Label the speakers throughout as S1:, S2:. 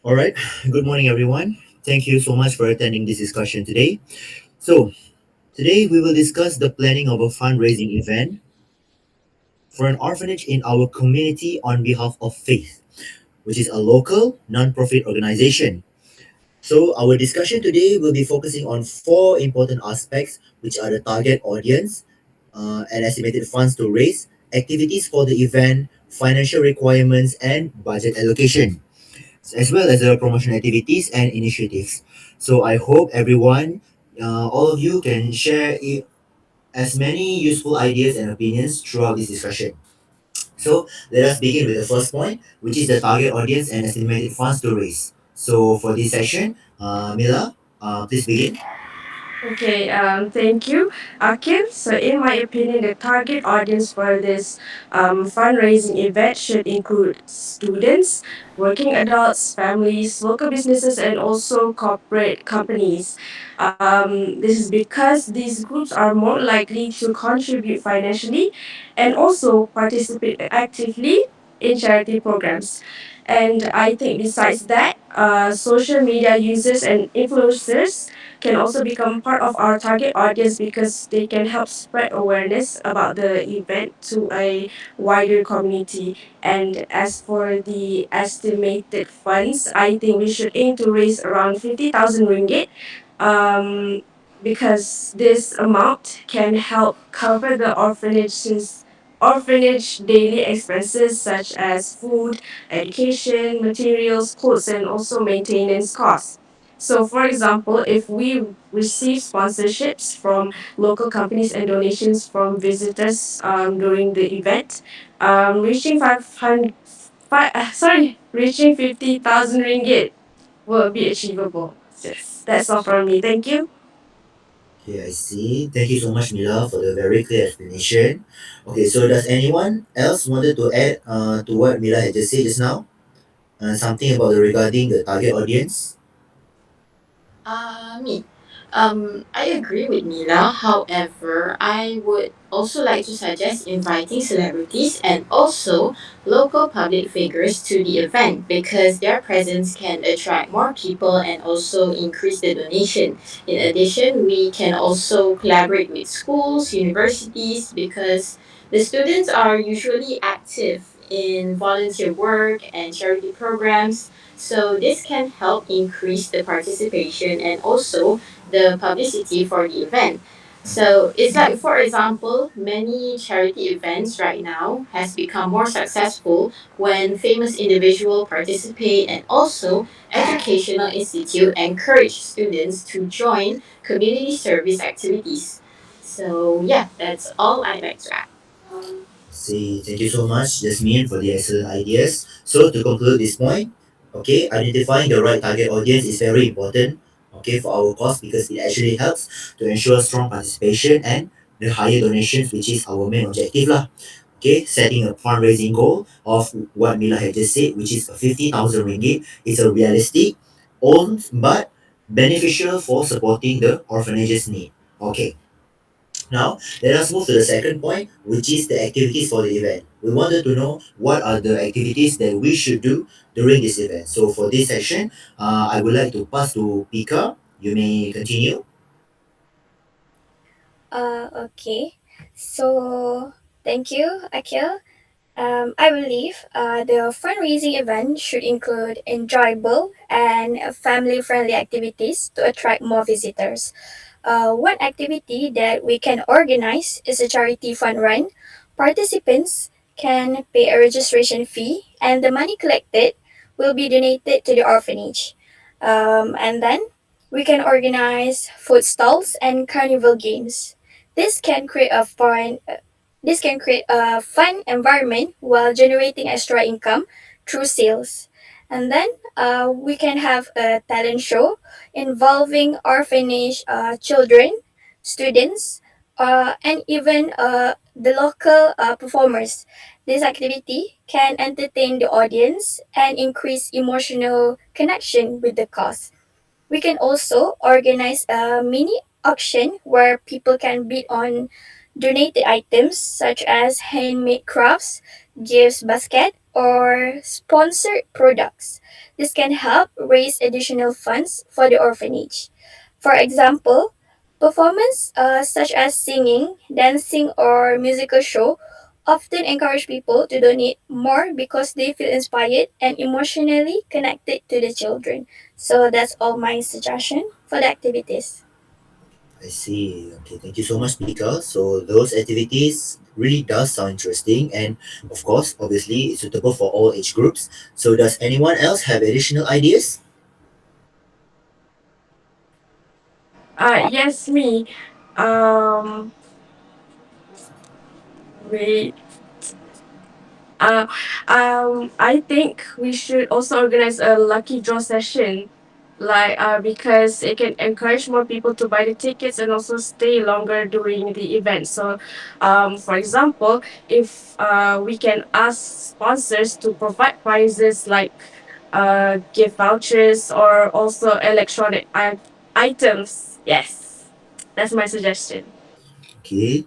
S1: All right. Good morning, everyone. Thank you so much for attending this discussion today. So, today we will discuss the planning of a fundraising event for an orphanage in our community on behalf of Faith, which is a local non-profit organization. So, our discussion today will be focusing on four important aspects, which are the target audience, and estimated funds to raise, activities for the event, financial requirements, and budget allocation, as well as the promotion activities and initiatives. So I hope everyone, all of you can share as many useful ideas and opinions throughout this discussion. So let us begin with the first point, which is the target audience and estimated funds to raise. So for this session, Mila, please begin.
S2: Okay, thank you, Akil. So, in my opinion, the target audience for this fundraising event should include students, working adults, families, local businesses, and also corporate companies. This is because these groups are more likely to contribute financially and also participate actively in charity programs. And I think besides that, social media users and influencers can also become part of our target audience because they can help spread awareness about the event to a wider community. And as for the estimated funds, I think we should aim to raise around 50,000 ringgit. Um, because this amount can help cover the orphanage daily expenses such as food, education, materials, clothes, and also maintenance costs. So, for example, if we receive sponsorships from local companies and donations from visitors during the event, reaching 500, reaching 50,000 ringgit will be achievable. Yes, that's all from me. Thank you.
S1: Okay, I see. Thank you so much, Mila, for the very clear explanation. Okay, so does anyone else wanted to add to what Mila had just said just now? Something about regarding the target audience?
S3: Me. I agree with Mila. However, I would also like to suggest inviting celebrities and also local public figures to the event because their presence can attract more people and also increase the donation. In addition, we can also collaborate with schools, universities because the students are usually active in volunteer work and charity programs, so this can help increase the participation and also the publicity for the event. So it's like, for example, many charity events right now has become more successful when famous individual participate and also educational institute encourage students to join community service activities. So yeah, that's all I'd like to add.
S1: See, thank you so much, Jasmine, for the excellent ideas. So to conclude this point, okay, identifying the right target audience is very important, okay, for our cause because it actually helps to ensure strong participation and the higher donations, which is our main objective lah. Okay, setting a fundraising goal of what Mila had just said, which is 50,000 ringgit, is a realistic, own, but beneficial for supporting the orphanage's need. Okay, now, let us move to the second point, which is the activities for the event. We wanted to know what are the activities that we should do during this event. So, for this session, I would like to pass to Pika. You may continue.
S4: Okay. So, thank you, Akil. I believe the fundraising event should include enjoyable and family friendly activities to attract more visitors. One activity that we can organize is a charity fund run. Participants can pay a registration fee, and the money collected will be donated to the orphanage. And then we can organize food stalls and carnival games. This can create a fun environment while generating extra income through sales. And then we can have a talent show involving orphanage children, students, and even the local performers. This activity can entertain the audience and increase emotional connection with the cause. We can also organize a mini auction where people can bid on donate the items such as handmade crafts, gifts basket, or sponsored products. This can help raise additional funds for the orphanage. For example, performance such as singing, dancing, or musical show often encourage people to donate more because they feel inspired and emotionally connected to the children. So that's all my suggestion for the activities.
S1: I see. Okay, thank you so much, Bika. So those activities really does sound interesting, and of course, obviously, it's suitable for all age groups. So does anyone else have additional ideas?
S2: Yes, me. Um, wait. Uh, I think we should also organize a lucky draw session, because it can encourage more people to buy the tickets and also stay longer during the event. So, for example, if we can ask sponsors to provide prizes like gift vouchers or also electronic items. Yes, that's my suggestion.
S1: Okay,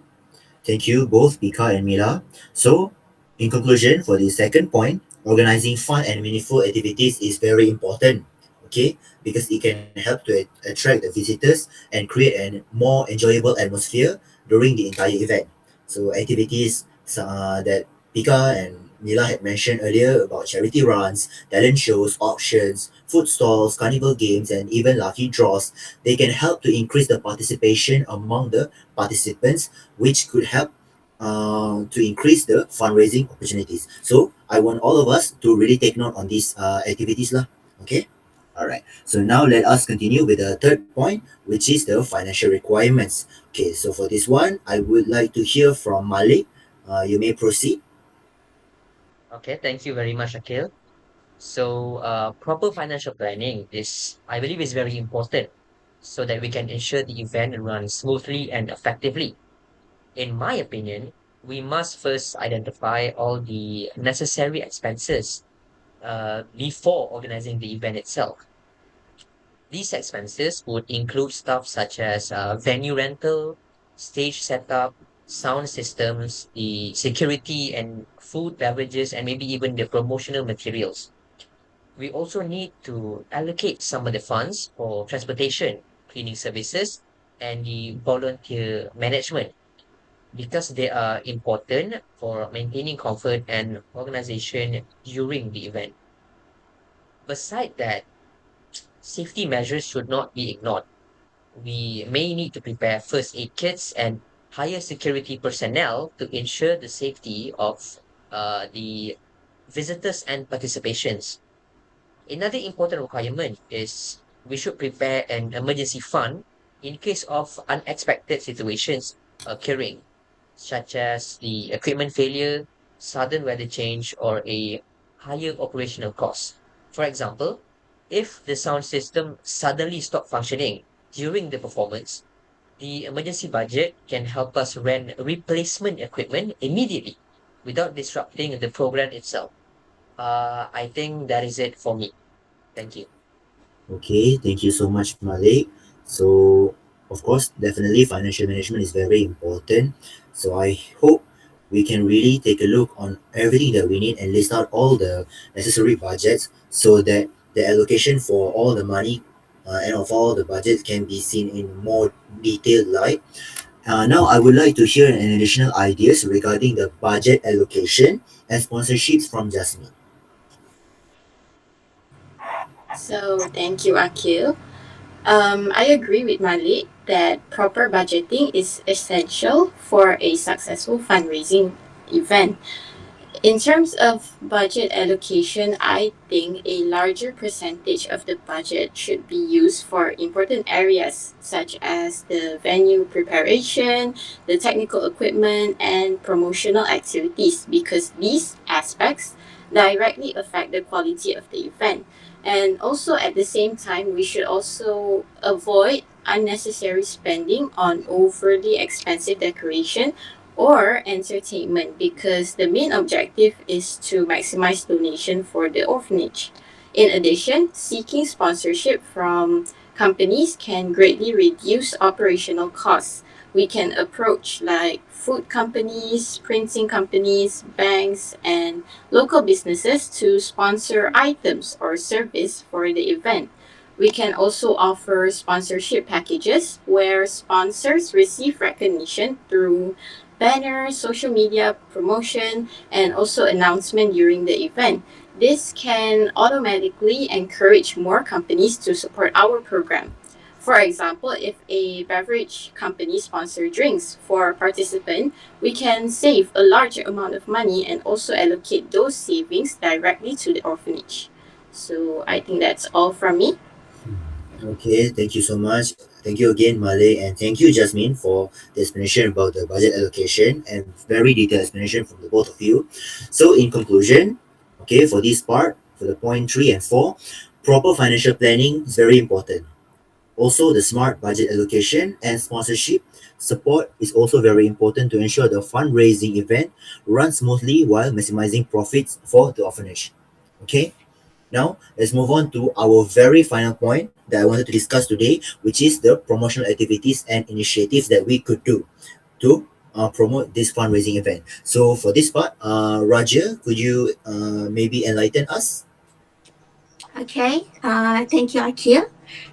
S1: thank you both, Bika and Mila. So, in conclusion, for the second point, organizing fun and meaningful activities is very important. Okay, because it can help to attract the visitors and create a more enjoyable atmosphere during the entire event. So, activities that Bika and Mila had mentioned earlier about charity runs, talent shows, auctions, food stalls, carnival games, and even lucky draws, they can help to increase the participation among the participants, which could help to increase the fundraising opportunities. So I want all of us to really take note on these activities lah. Okay. All right. So now let us continue with the third point, which is the financial requirements. Okay. So for this one, I would like to hear from Malik. You may proceed.
S5: Okay, thank you very much, Akhil. So, proper financial planning is, I believe, is very important so that we can ensure the event runs smoothly and effectively. In my opinion, we must first identify all the necessary expenses before organizing the event itself. These expenses would include stuff such as venue rental, stage setup, sound systems, the security and food, beverages, and maybe even the promotional materials. We also need to allocate some of the funds for transportation, cleaning services, and the volunteer management because they are important for maintaining comfort and organization during the event. Beside that, safety measures should not be ignored. We may need to prepare first aid kits and hire security personnel to ensure the safety of the visitors and participations. Another important requirement is we should prepare an emergency fund in case of unexpected situations occurring, such as the equipment failure, sudden weather change, or a higher operational cost. For example, if the sound system suddenly stopped functioning during the performance, the emergency budget can help us rent replacement equipment immediately without disrupting the program itself. I think that is it for me. Thank you.
S1: Okay, thank you so much, Malik. So, of course, definitely financial management is very important. So, I hope we can really take a look on everything that we need and list out all the necessary budgets so that the allocation for all the money and of all the budgets can be seen in more detailed light. Now, I would like to hear an additional ideas regarding the budget allocation and sponsorships from Jasmine.
S3: So thank you, Akil. I agree with Malik that proper budgeting is essential for a successful fundraising event. In terms of budget allocation, I think a larger percentage of the budget should be used for important areas such as the venue preparation, the technical equipment, and promotional activities because these aspects directly affect the quality of the event. And also at the same time, we should also avoid unnecessary spending on overly expensive decoration or entertainment because the main objective is to maximize donation for the orphanage. In addition, seeking sponsorship from companies can greatly reduce operational costs, We can approach like food companies, printing companies, banks, and local businesses to sponsor items or service for the event. We can also offer sponsorship packages where sponsors receive recognition through banners, social media promotion, and also announcement during the event. This can automatically encourage more companies to support our program. For example, if a beverage company sponsors drinks for participants, we can save a large amount of money and also allocate those savings directly to the orphanage. So I think that's all from me.
S1: Okay, thank you so much. Thank you again, Malay, and thank you, Jasmine, for the explanation about the budget allocation and very detailed explanation from the both of you. So, in conclusion, okay, for this part, for the point 3 and 4, proper financial planning is very important. Also, the smart budget allocation and sponsorship support is also very important to ensure the fundraising event runs smoothly while maximizing profits for the orphanage. Okay, now, let's move on to our very final point that I wanted to discuss today, which is the promotional activities and initiatives that we could do to promote this fundraising event. So, for this part, Roger, could you maybe enlighten us?
S6: Okay, thank you, Akil.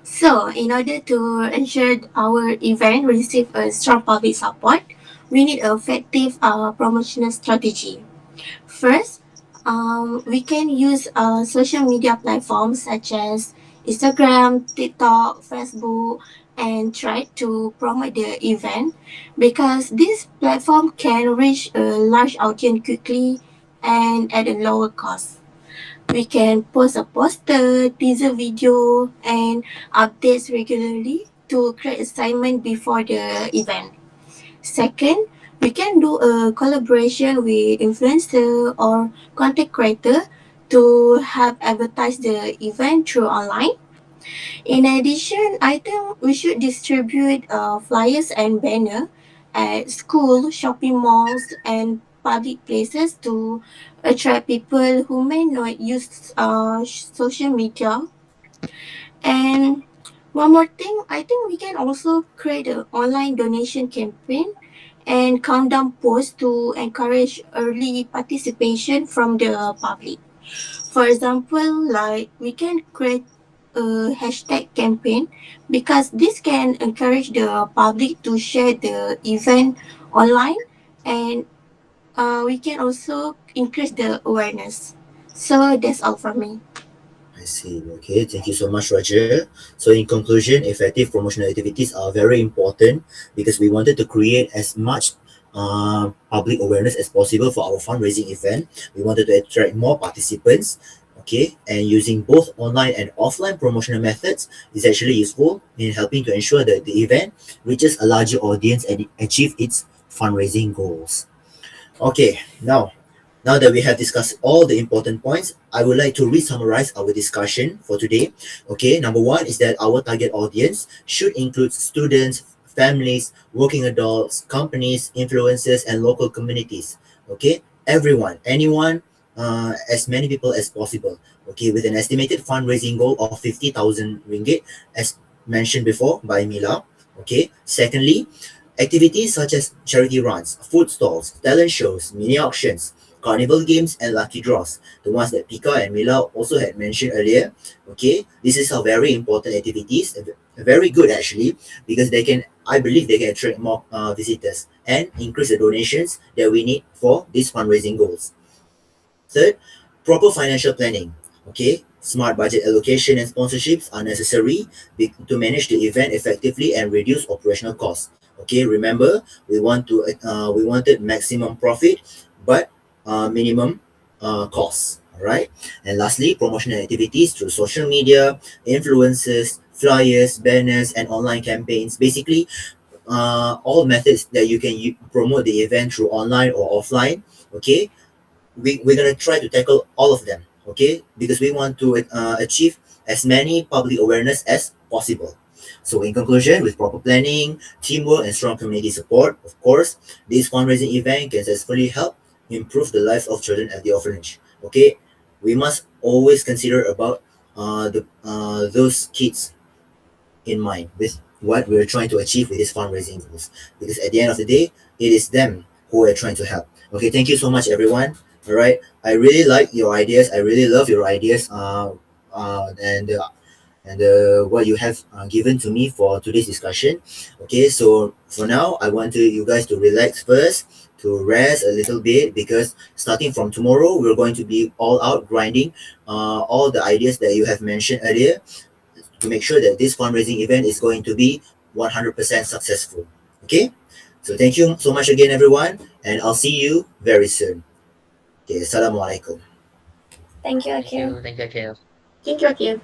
S6: So, in order to ensure our event receive a strong public support, we need an effective promotional strategy. First, we can use social media platforms such as Instagram, TikTok, Facebook, and try to promote the event because this platform can reach a large audience quickly and at a lower cost. We can post a poster, teaser video, and updates regularly to create excitement before the event. Second, we can do a collaboration with influencer or content creator to help advertise the event through online. In addition, I think we should distribute flyers and banner at school, shopping malls, and public places to attract people who may not use social media. And one more thing, I think we can also create an online donation campaign and countdown posts to encourage early participation from the public. For example, like we can create a hashtag campaign because this can encourage the public to share the event online and we can also increase the awareness. So that's all from me.
S1: I see. Okay, thank you so much, Roger. So, in conclusion, effective promotional activities are very important because we wanted to create as much public awareness as possible for our fundraising event. We wanted to attract more participants. Okay, and using both online and offline promotional methods is actually useful in helping to ensure that the event reaches a larger audience and achieve its fundraising goals. Okay, now that we have discussed all the important points, I would like to re-summarize our discussion for today. Okay, number one is that our target audience should include students, families, working adults, companies, influencers, and local communities. Okay, everyone, anyone, as many people as possible. Okay, with an estimated fundraising goal of 50,000 ringgit, as mentioned before by Mila. Okay, secondly, activities such as charity runs, food stalls, talent shows, mini auctions, carnival games, and lucky draws. The ones that Pika and Mila also had mentioned earlier. Okay, this is a very important activities, very good actually, because I believe they can attract more visitors and increase the donations that we need for these fundraising goals. Third, proper financial planning. Okay, smart budget allocation and sponsorships are necessary to manage the event effectively and reduce operational costs. Okay, remember we wanted maximum profit, but minimum costs. All right, and lastly, promotional activities through social media, influencers, flyers, banners, and online campaigns. Basically, all methods that you can promote the event through online or offline. Okay, we're going to try to tackle all of them, okay, because we want to achieve as many public awareness as possible. So in conclusion, with proper planning, teamwork, and strong community support, of course, this fundraising event can successfully help improve the lives of children at the orphanage. Okay, we must always consider about those kids in mind with what we're trying to achieve with this fundraising goals. Because at the end of the day, it is them who we're trying to help. Okay, thank you so much, everyone. All right, I really like your ideas. I really love your ideas. And what you have given to me for today's discussion. Okay, so for now, I want you guys to relax first, to rest a little bit, because starting from tomorrow, we're going to be all out grinding all the ideas that you have mentioned earlier to make sure that this fundraising event is going to be 100% successful. Okay, so thank you so much again, everyone, and I'll see you very soon. Okay, assalamualaikum.
S4: Thank you,
S5: Thank
S4: Akil.
S5: you. Thank you, Akil.
S3: Thank you, Akil.